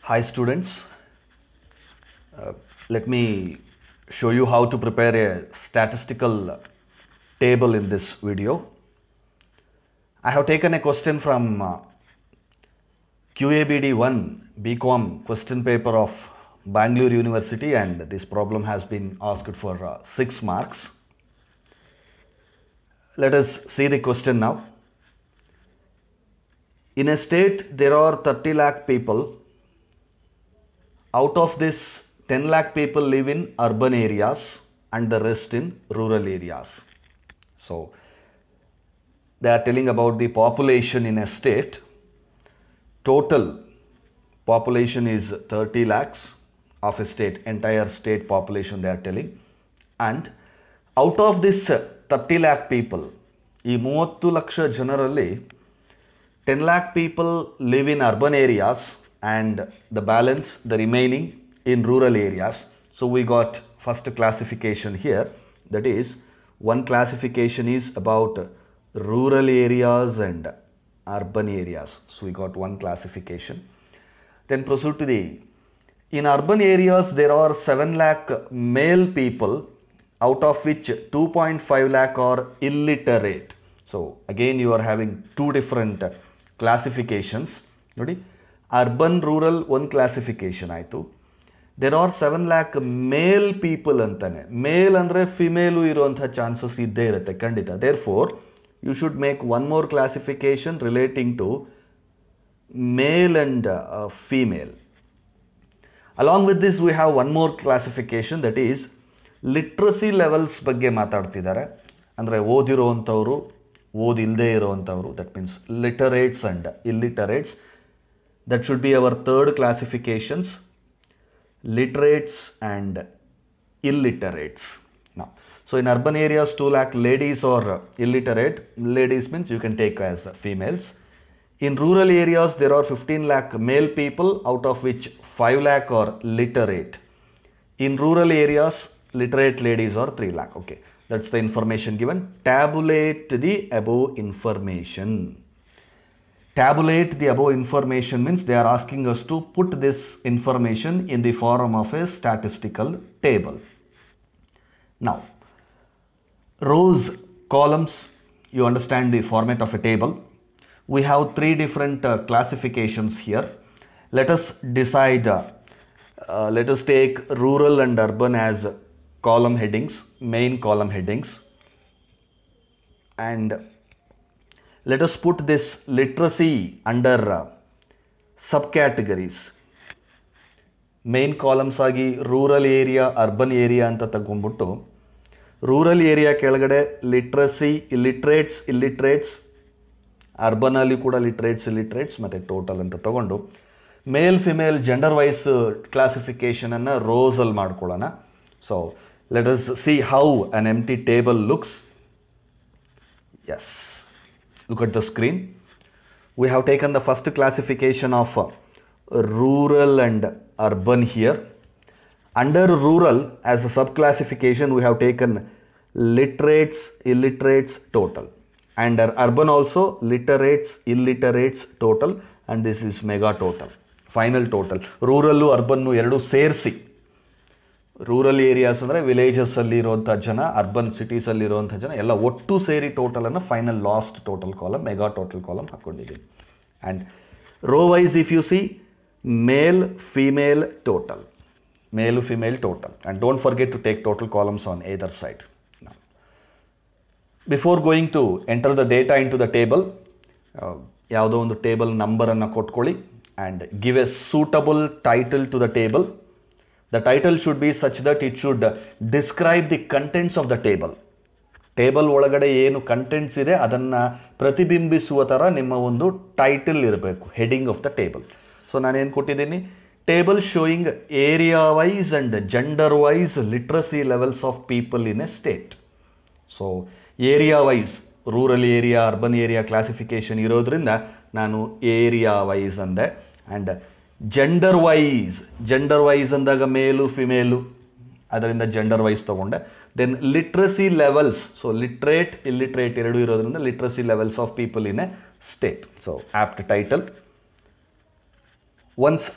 Hi students, let me show you how to prepare a statistical table in this video. I have taken a question from QABD 1 BCom question paper of Bangalore University, and this problem has been asked for 6 marks. Let us see the question now. In a state there are 30 lakh people. Out of this, 10 lakh people live in urban areas and the rest in rural areas. So, they are telling about the population in a state. Total population is 30 lakhs of a state, entire state population they are telling. And out of this 30 lakh people, ಈ 30 ಲಕ್ಷ ಜನರಲ್ಲಿ 10 lakh people live in urban areas and the balance, the remaining, in rural areas. So we got first classification here, that is one classification is about rural areas and urban areas. So we got one classification. Then proceed to the, in urban areas there are 7 lakh male people, out of which 2.5 lakh are illiterate. So again you are having two different classifications. Nodi, urban rural one classification ಆಯಿತು. There are 7 lakh male people ಅಂತಾನೆ. ಮೇಲ್ ಅಂದರೆ female ಇರುವಂಥ chances ಇದ್ದೇ ಇರುತ್ತೆ ಖಂಡಿತ. Therefore, you should make one more classification relating to male and female. Along with this, we have one more classification, that is literacy levels ಬಗ್ಗೆ ಮಾತಾಡ್ತಿದ್ದಾರೆ. ಅಂದರೆ ಓದಿರೋವಂಥವ್ರು, ಓದಿಲ್ಲದೆ ಇರೋವಂಥವ್ರು, that means literates and illiterates. That should be our third classifications, literates and illiterates. Now, so in urban areas 2 lakh ladies are illiterate. Ladies means you can take as females. In rural areas there are 15 lakh male people, out of which 5 lakh are literate. In rural areas literate ladies are 3 lakh. Okay, that's the information given. Tabulate the above information. Tabulate the above information means they are asking us to put this information in the form of a statistical table. Now, rows, columns, you understand the format of a table. We have three different classifications here. Let us decide, let us take rural and urban as column headings, main column headings, and let us put this literacy under subcategories. Main columns ಆಗಿ rural area, urban area ಅಂತ ತಗೊಂಡ್ಬಿಟ್ಟು, rural area ಕೆಳಗಡೆ literacy, illiterates, ಅರ್ಬನಲ್ಲಿ ಕೂಡ literates ಮತ್ತು total ಅಂತ ತಗೊಂಡು male female gender wise ಕ್ಲಾಸಿಫಿಕೇಷನನ್ನು ರೋಸಲ್ಲಿ ಮಾಡ್ಕೊಳ್ಳೋಣ. So let us see how an empty table looks. Yes, look at the screen. We have taken the first classification of rural and urban here. Under rural, as a sub-classification, we have taken literates, illiterates, total. Under urban also, literates, illiterates, total, and this is mega total, final total. Rural, urban ಎರಡು ಸೇರಿಸಿ, rural areas ಅಂದರೆ ವಿಲೇಜಸ್ಸಲ್ಲಿ ಇರುವಂಥ ಜನ, urban ಸಿಟೀಸಲ್ಲಿ ಇರುವಂಥ ಜನ ಎಲ್ಲ ಒಟ್ಟು ಸೇರಿ ಟೋಟಲನ್ನು final last total column, mega total column ಹಾಕ್ಕೊಂಡಿದ್ದೀವಿ. And row wise if you see male female total, male female total, and don't forget to take total columns on either side. Now, before going to enter the data into the table, ಯಾವುದೋ ಒಂದು table ನಂಬರನ್ನು ಕೊಟ್ಕೊಳ್ಳಿ and give a suitable title to the table. The title should be such that it should describe the contents of the table. Table ಒಳಗಡೆ ಏನು contents ಇದೆ ಅದನ್ನು ಪ್ರತಿಬಿಂಬಿಸುವ ಥರ ನಿಮ್ಮ ಒಂದು ಟೈಟಲ್ ಇರಬೇಕು, heading of the table. So ನಾನೇನು ಕೊಟ್ಟಿದ್ದೀನಿ, table showing area wise and gender wise literacy levels of people in a state. So area wise rural area, urban area classification ಇರೋದ್ರಿಂದ ನಾನು ಏರಿಯಾ ವೈಸ್ ಅಂದೆ. ಆ್ಯಂಡ್ ಜೆಂಡರ್ ವೈಸ್ ಅಂದಾಗ male female, ಅದರಿಂದ gender wise ತೊಗೊಂಡೆ. Then literacy levels, so literate illiterate ಎರಡೂ ಇರೋದ್ರಿಂದ literacy levels of people in a state. So apt title. Once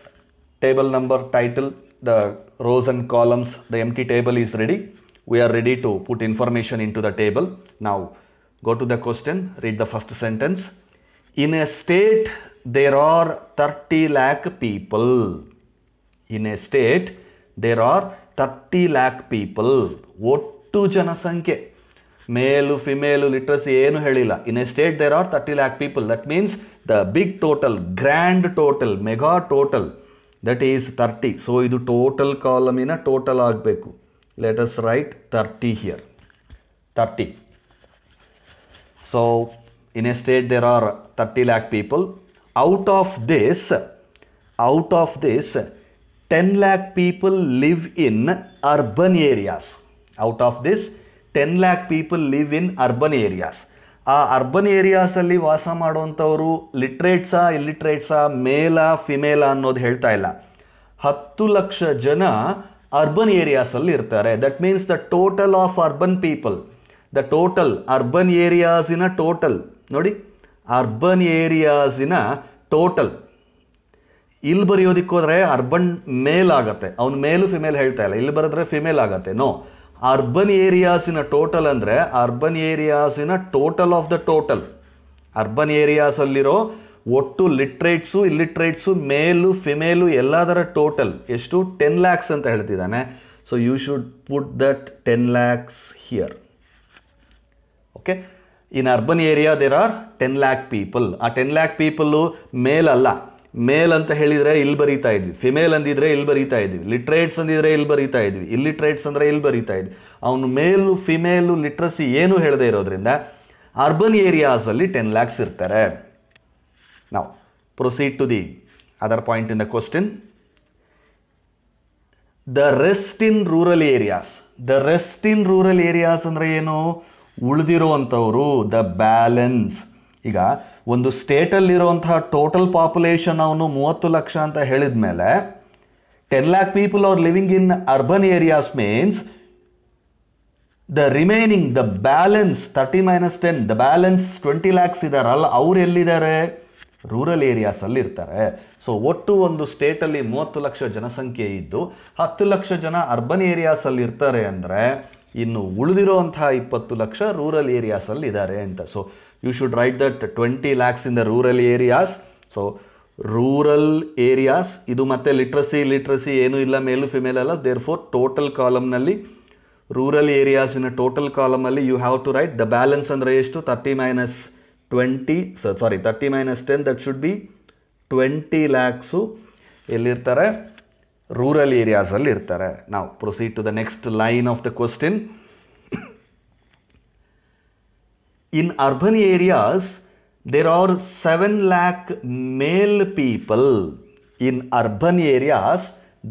table number, title, the rows and columns, the empty table is ready. We are ready to put information into the table. Now go to the question, read the first sentence. In a state there are 30 lakh people. In a state there are 30 lakh people. ಒಟ್ಟು ಜನಸಂಖ್ಯೆ, ಮೇಲು female literacy ಏನು ಹೇಳಿಲ್ಲ. In a state there are 30 lakh people. That means the big total, grand total, mega total, that is 30. ಸೊ ಇದು total ಕಾಲಮಿನ total ಆಗಬೇಕು. Let us write 30 here. 30. So in a state there are 30 lakh people. Out of this 10 lakh people live in urban areas. Out of this 10 lakh people live in urban areas. ಆ urban ಏರಿಯಾಸಲ್ಲಿ ವಾಸ ಮಾಡುವಂಥವರು ಲಿಟ್ರೇಟ್ಸಾ ಇಲ್ಲಿಟ್ರೇಟ್ಸಾ, ಮೇಲಾ ಫಿಮೇಲಾ ಅನ್ನೋದು ಹೇಳ್ತಾ ಇಲ್ಲ. 10 ಲಕ್ಷ ಜನ urban ಏರಿಯಾಸಲ್ಲಿ ಇರ್ತಾರೆ. That means the total of urban people, the total urban ಏರಿಯಾಸಿನ total ನೋಡಿ, ಅರ್ಬನ್ ಏರಿಯಾಸಿನ ಟೋಟಲ್. ಇಲ್ಲಿ ಬರೆಯೋದಕ್ಕೆ ಹೋದರೆ ಅರ್ಬನ್ ಮೇಲ್ ಆಗತ್ತೆ, ಅವನು ಮೇಲು ಫಿಮೇಲ್ ಹೇಳ್ತಾ ಇಲ್ಲ. ಇಲ್ಲಿ ಬರೆದ್ರೆ ಫಿಮೇಲ್ ಆಗತ್ತೆ. ನೋ, ಅರ್ಬನ್ ಏರಿಯಾಸಿನ ಟೋಟಲ್ ಅಂದರೆ ಅರ್ಬನ್ ಏರಿಯಾಸಿನ total of the total. Urban ಏರಿಯಾಸಲ್ಲಿರೋ ಒಟ್ಟು ಲಿಟ್ರೇಟ್ಸು ಇಲ್ಲಿಟ್ರೇಟ್ಸು ಮೇಲು ಫಿಮೇಲು ಎಲ್ಲದರ ಟೋಟಲ್ ಎಷ್ಟು? 10 lakhs ಅಂತ ಹೇಳ್ತಿದ್ದಾನೆ. So you should put that 10 lakhs here. Okay, in urban area there are 10 lakh people. ಆ 10 lakh ಪೀಪಲ್ಲು ಮೇಲ್ ಅಲ್ಲ. ಮೇಲ್ ಅಂತ ಹೇಳಿದರೆ ಇಲ್ಲಿ ಬರೀತಾ ಇದ್ವಿ, ಫಿಮೇಲ್ ಅಂದಿದ್ರೆ ಇಲ್ಲಿ ಬರೀತಾ ಇದ್ವಿ, ಲಿಟ್ರೇಟ್ಸ್ ಅಂದಿದ್ರೆ ಇಲ್ಲಿ ಬರೀತಾ ಇದ್ವಿ, ಇಲ್ಲಿಟ್ರೇಟ್ಸ್ ಅಂದರೆ ಇಲ್ಲಿ ಬರೀತಾ ಇದ್ವಿ. ಅವನು ಮೇಲು ಫಿಮೇಲು ಲಿಟ್ರಸಿ ಏನು ಹೇಳದೇ ಇರೋದ್ರಿಂದ ಅರ್ಬನ್ ಏರಿಯಾಸಲ್ಲಿ 10 lakhs ಇರ್ತಾರೆ. ನಾವು proceed to the other point in the question. The rest in rural areas. The rest in rural areas ಅಂದರೆ ಏನು? ಉಳಿದಿರುವಂಥವರು, ದ ಬ್ಯಾಲೆನ್ಸ್. ಈಗ ಒಂದು ಸ್ಟೇಟಲ್ಲಿರುವಂತಹ ಟೋಟಲ್ ಪಾಪ್ಯುಲೇಷನ್ ಅವನು 30 ಲಕ್ಷ ಅಂತ ಹೇಳಿದ ಮೇಲೆ 10 lakh people are living in urban areas means the remaining, the balance 30 minus 10, the balance 20 lakhs ಇದಾರಲ್ಲ, ಅವ್ರು ಎಲ್ಲಿದ್ದಾರೆ? ರೂರಲ್ ಏರಿಯಾಸಲ್ಲಿ ಇರ್ತಾರೆ. ಸೊ ಒಟ್ಟು ಒಂದು ಸ್ಟೇಟಲ್ಲಿ 30 ಲಕ್ಷ ಜನಸಂಖ್ಯೆ ಇದ್ದು 10 ಲಕ್ಷ ಜನ ಅರ್ಬನ್ ಏರಿಯಾಸಲ್ಲಿ ಇರ್ತಾರೆ ಅಂದರೆ ಇನ್ನು ಉಳಿದಿರುವಂತಹ 20 ಲಕ್ಷ ರೂರಲ್ ಏರಿಯಾಸಲ್ಲಿ ಇದ್ದಾರೆ ಅಂತ. So you should write that 20 lakhs in the rural areas. So rural areas, ಇದು ಮತ್ತೆ ಲಿಟ್ರಸಿ ಏನು ಇಲ್ಲ, ಮೇಲು ಫಿಮೇಲ್ ಅಲ್ಲ. therefore ಟೋಟಲ್ ಕಾಲಮ್ನಲ್ಲಿ ರೂರಲ್ ಏರಿಯಾಸಿನ ಟೋಟಲ್ ಕಾಲಮಲ್ಲಿ you have to write the balance ಅಂದರೆ ಎಷ್ಟು? 30 minus 10, that should be 20 lakhs ಎಲ್ಲಿರ್ತಾರೆ? ರೂರಲ್ ಏರಿಯಾಸಲ್ಲಿ ಇರ್ತಾರೆ. ನಾವು proceed to the next line of the question. In urban areas, there are 7 lakh male people. In urban areas,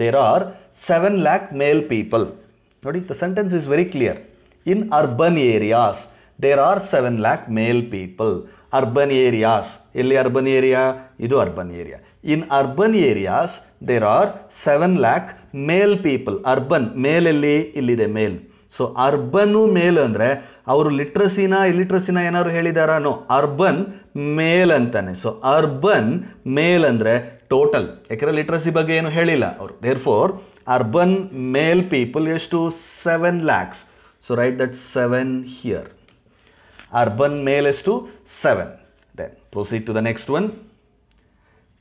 there are 7 lakh male people. Notice the sentence is very clear. In urban areas, there are 7 lakh male people. Urban areas. Illi urban area, idu urban area. In urban areas, there are 7 lakh male people. Urban, male illide male. So urban male ಅಂದರೆ ಅವರು ಲಿಟ್ರಸಿನ ಇಲ್ಲಿಟ್ರಸಿನ ಏನಾದ್ರು ಹೇಳಿದಾರ? No, urban ಮೇಲ್ ಅಂತಾನೆ. So urban ಮೇಲ್ ಅಂದರೆ total, ಯಾಕಂದರೆ literacy ಬಗ್ಗೆ ಏನು ಹೇಳಿಲ್ಲ ಅವರು. ದೇರ್ಫೋರ್ ಅರ್ಬನ್ ಮೇಲ್ ಪೀಪಲ್ ಎಷ್ಟು? 7 lakhs. So write that 7 here. Urban male ಎಷ್ಟು? 7. Then proceed to the next one.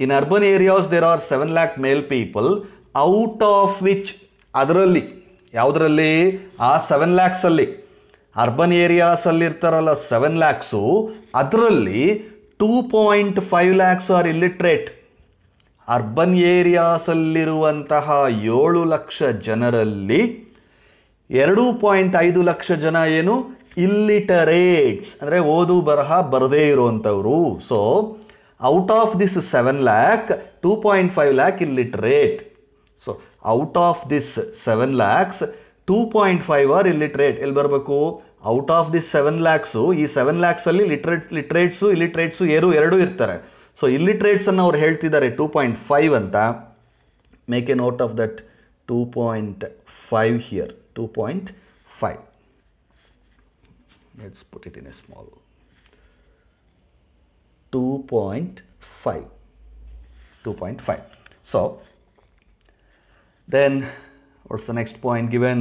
In urban areas there are 7 lakh male people, out of which, ಅದರಲ್ಲಿ ಯಾವುದರಲ್ಲಿ? ಆ 7 lakhs ಅಲ್ಲಿ, ಅರ್ಬನ್ ಏರಿಯಾಸಲ್ಲಿ ಇರ್ತಾರಲ್ಲ 7 lakhs, ಅದರಲ್ಲಿ 2.5 lakhs ಆರ್ ಇಲ್ಲಿಟ್ರೇಟ್. ಅರ್ಬನ್ ಏರಿಯಾಸಲ್ಲಿರುವಂತಹ 7 ಲಕ್ಷ ಜನರಲ್ಲಿ 2.5 ಲಕ್ಷ ಜನ ಏನು? ಇಲ್ಲಿಟರೇಟ್ಸ್, ಅಂದರೆ ಓದು ಬರಹ ಬರದೇ ಇರುವಂಥವ್ರು. So out of this 7 lakh, 2.5 lakh illiterate. So out of this 7 lakhs, 2.5 are illiterate. ಎಲ್ಲಿ ಬರಬೇಕು? ಔಟ್ ಆಫ್ ದಿಸ್ 7 lakhs, ಈ 7 lakhs ಅಲ್ಲಿ ಲಿಟ್ರೇಟ್ಸು ಇಲ್ಲಿಟ್ರೇಟ್ಸು ಎರಡೂ ಇರ್ತಾರೆ. ಸೊ ಇಲ್ಲಿಟ್ರೇಟ್ಸ್ ಅನ್ನು ಅವ್ರು ಹೇಳ್ತಿದ್ದಾರೆ 2.5 ಅಂತ. Make A note of that 2.5 here. 2.5. Let's put it in a small. 2.5. So Then what's the next point given?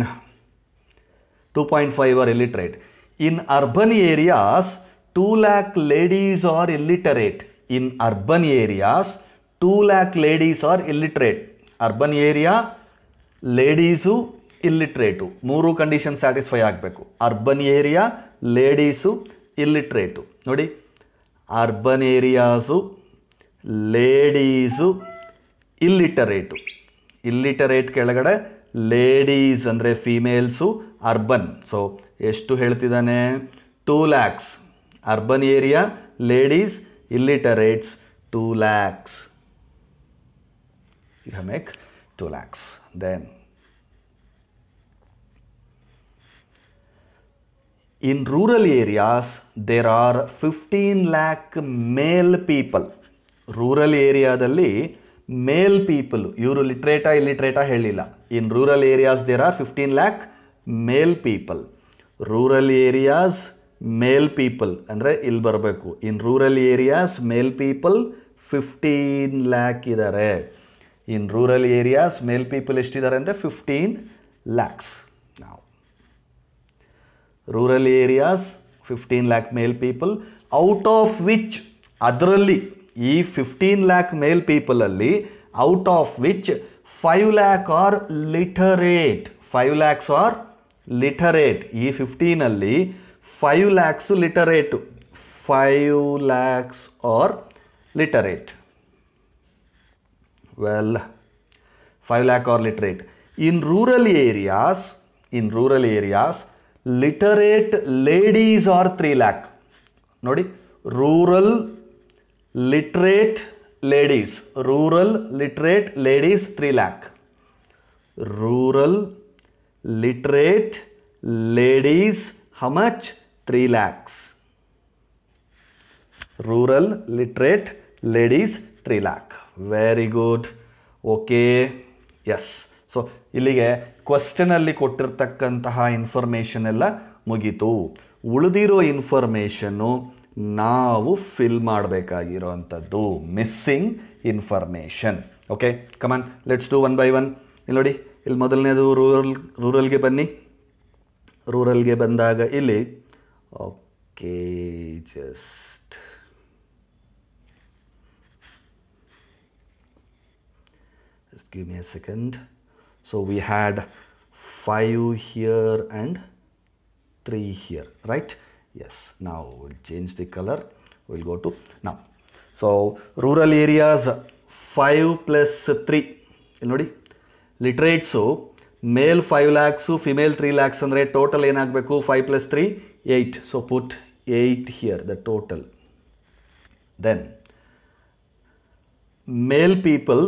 2.5 are illiterate. In urban areas, 2 lakh ladies are illiterate. In urban areas, 2 lakh ladies are illiterate. Urban area, ladies illiterate. ಮೂರು condition satisfy ಆಗಬೇಕು. Urban area ladies illiterate. ನೋಡಿ, urban areas ladies illiterate. Illiterate ಕೆಳಗಡೆ ladies ಅಂದರೆ females, urban. So ಎಷ್ಟು ಹೇಳ್ತಿದ್ದಾನೆ? 2 lakhs. Urban area ladies illiterates 2 lakhs. You make 2 lakhs. Then in rural areas there are 15 lakh male people. Rural ಏರಿಯಾದಲ್ಲಿ male people, ಇವರು ಲಿಟ್ರೇಟಾ ಇಲ್ಲಿಟ್ರೇಟಾ ಹೇಳಿಲ್ಲ. In rural areas there are 15 lakh male people. Rural areas male people ಅಂದರೆ ಇಲ್ಲಿ ಬರಬೇಕು. In rural areas male people 15 lakh ಇದ್ದಾರೆ. In rural areas male people ಎಷ್ಟಿದ್ದಾರೆ ಅಂದರೆ 15 lakhs. ನಾವು rural areas 15 lakh male people, out of which, ಅದರಲ್ಲಿ ಈ 15 lakh male ಪೀಪಲಲ್ಲಿ out of which 5 lakh are literate. 5 lakhs are literate. ಈ 15ಅಲ್ಲಿ 5 lakhs literate. 5 lakhs are literate. Well, 5 lakh are literate. In rural areas, literate ladies are 3 lakh. ನೋಡಿ, rural literate ladies 3 lakh. Rural literate ladies, how much? 3 lakhs. Rural literate ladies 3 lakh. Very good. Okay, yes. So ಇಲ್ಲಿಗೆ ಕ್ವಶನಲ್ಲಿ ಕೊಟ್ಟಿರ್ತಕ್ಕಂತಹ information ಎಲ್ಲ ಮುಗೀತು. ಉಳಿದಿರೋ ಇನ್ಫಾರ್ಮೇಷನ್ನು ನಾವು fill ಮಾಡಬೇಕಾಗಿರೋವಂಥದ್ದು, missing information. Okay, come on, let's do one by one. ಇಲ್ಲಿ ನೋಡಿ, ಇಲ್ಲಿ ಮೊದಲನೇದು ರೂರಲ್ಗೆ ಬನ್ನಿ. ರೂರಲ್ಗೆ ಬಂದಾಗ ಇಲ್ಲಿ okay, just give me a second. So we had 5 here and 3 here, right? Yes. Now we'll change the color. We'll go to now. So rural areas 5 plus 3. ಇಲ್ಲಿ ನೋಡಿ, ಲಿಟ್ರೇಟ್ಸು ಮೇಲ್ 5 lakhs, ಫಿಮೇಲ್ 3 lakhs ಅಂದರೆ ಟೋಟಲ್ ಏನಾಗಬೇಕು? 5 plus 3 8. So put 8 here, the total. Then male people,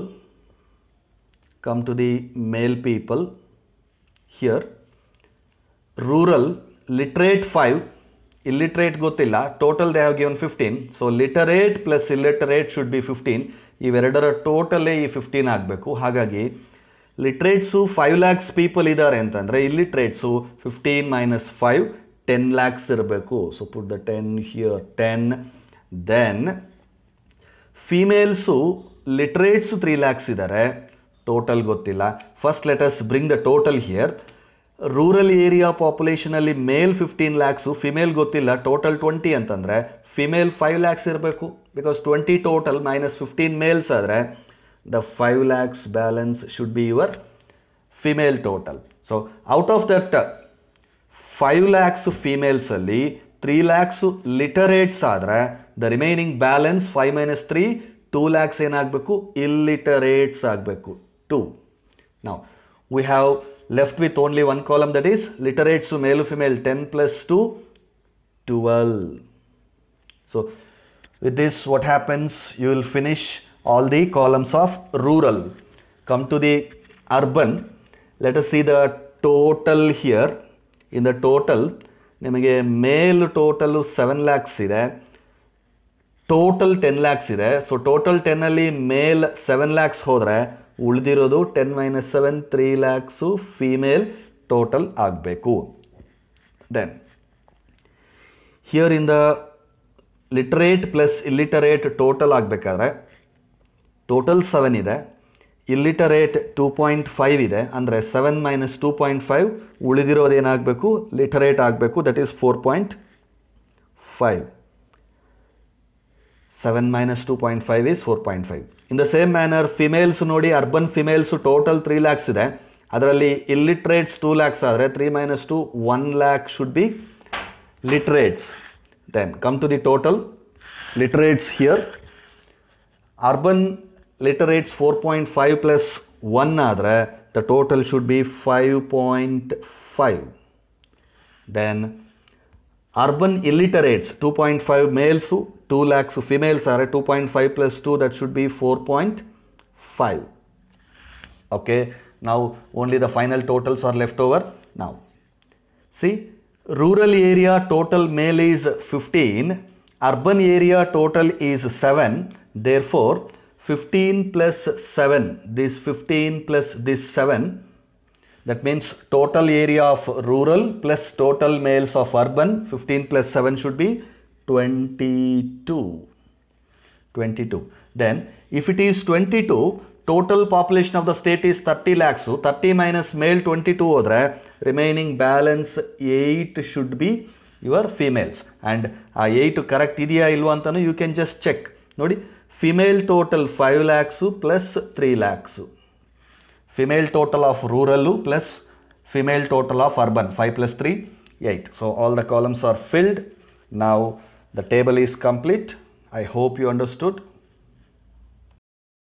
come to the male people here. Rural literate 5, illiterate ಗೊತ್ತಿಲ್ಲ, total they have given 15. So literate plus illiterate should be 15. ಇವೆರಡರ ಟೋಟಲೇ ಈ 15 ಆಗಬೇಕು. ಹಾಗಾಗಿ ಲಿಟ್ರೇಟ್ಸು 5 lakhs people ಇದ್ದಾರೆ ಅಂತಂದರೆ illiterates 15 minus 5 10 lakhs ಇರಬೇಕು. So put the 10 here, 10. Then females literates 3 lakhs ಇದ್ದಾರೆ, total ಗೊತ್ತಿಲ್ಲ. First let us bring the total here. Rural area ಪಾಪ್ಯುಲೇಷನಲ್ಲಿ ಮೇಲ್ 15 lakhs, ಫಿಮೇಲ್ ಗೊತ್ತಿಲ್ಲ, ಟೋಟಲ್ 20 ಅಂತಂದರೆ ಫಿಮೇಲ್ 5 lakhs ಇರಬೇಕು. ಬಿಕಾಸ್ 20 ಟೋಟಲ್ ಮೈನಸ್ 15 ಮೇಲ್ಸ್ ಆದರೆ the 5 lakhs balance should be your female total. So out of that 5 lakhs ಫಿಮೇಲ್ಸಲ್ಲಿ 3 lakhs ಲಿಟರೇಟ್ಸ್ ಆದರೆ the remaining balance 5 minus 3 2 lakhs ಏನಾಗಬೇಕು? ಇಲ್ಲಿಟರೇಟ್ಸ್ ಆಗಬೇಕು. 2. Now we have left with only one column, that is literates to male female. 10 plus 2 12. So with this what happens? You will finish all the columns of rural. Come to the urban. Let us see the total here. In the total ನಿಮಗೆ male total 7 lakhs ಇದೆ, total 10 lakhs ಇದೆ. So total 10ಅಲ್ಲಿ male 7 lakhs ಹೋದರೆ ಉಳಿದಿರೋದು 10 minus 7 3 lakhs female total ಆಗಬೇಕು. Then here in the literate plus illiterate total ಆಗಬೇಕಾದ್ರೆ total 7 ಇದೆ, illiterate 2.5 ಇದೆ, ಅಂದರೆ 7 ಮೈನಸ್ 2.5 ಉಳಿದಿರೋದು ಏನಾಗಬೇಕು, ಲಿಟರೇಟ್ ಆಗಬೇಕು, that is 4.5. 7 minus 2.5 is 4.5. In the same manner, females ನೋಡಿ, urban females total 3 lakhs ಇದೆ, ಅದರಲ್ಲಿ illiterates 2 lakhs ಆದರೆ 3 minus 2, 1 lakh should be literates. Then come to the total literates here. Urban literates 4.5 plus 1 ಆದರೆ the total should be 5.5. Then urban illiterates 2.5 males, 2 lakhs females are 2.5 plus 2, that should be 4.5. Okay, now only the final totals are left over. Now see, rural area total male is 15, urban area total is 7, therefore 15 plus 7, this 15 plus this 7, that means total area of rural plus total males of urban, 15 plus 7 should be 22. Then if it is 22, total population of the state is 30 lakhs. So 30 minus male 22 hodre remaining balance 8 should be your females. And 8 correct idya ilva antanu you can just check. Nodi, female total 5 lakhs plus 3 lakhs. Female total of rural plus female total of urban, 5 plus 3, 8. So all the columns are filled. Now the table is complete. I hope you understood.